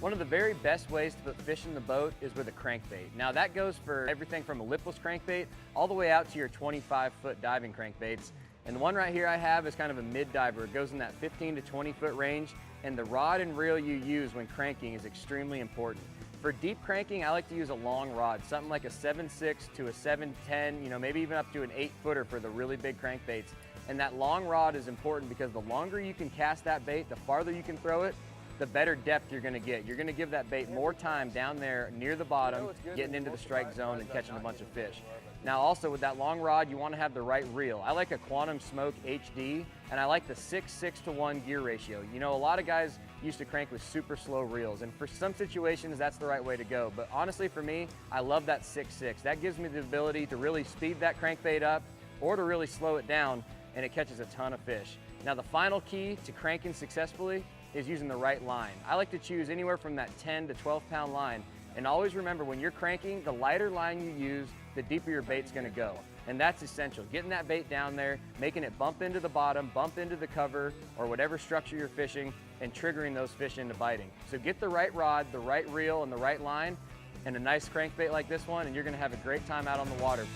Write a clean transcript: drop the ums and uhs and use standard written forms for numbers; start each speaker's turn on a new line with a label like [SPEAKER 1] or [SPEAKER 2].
[SPEAKER 1] One of the very best ways to put fish in the boat is with a crankbait. Now that goes for everything from a lipless crankbait all the way out to your 25-foot diving crankbaits. And the one right here I have is kind of a mid-diver. It goes in that 15 to 20-foot range, and the rod and reel you use when cranking is extremely important. For deep cranking, I like to use a long rod, something like a 7.6 to a 7.10, maybe even up to an 8-footer for the really big crankbaits. And that long rod is important because the longer you can cast that bait, the farther you can throw it, the better depth you're gonna get. You're gonna give that bait more time down there near the bottom, getting into the strike zone and catching a bunch of fish. Now also with that long rod, you wanna have the right reel. I like a Quantum Smoke HD, and I like the 6:6:1 gear ratio. A lot of guys used to crank with super slow reels, and for some situations, that's the right way to go. But honestly, for me, I love that 6.6. That gives me the ability to really speed that crankbait up or to really slow it down, and it catches a ton of fish. Now the final key to cranking successfully is using the right line. I like to choose anywhere from that 10 to 12 pound line. And always remember, when you're cranking, the lighter line you use, the deeper your bait's gonna go. And that's essential. Getting that bait down there, making it bump into the bottom, bump into the cover, or whatever structure you're fishing, and triggering those fish into biting. So get the right rod, the right reel, and the right line, and a nice crankbait like this one, and you're gonna have a great time out on the water.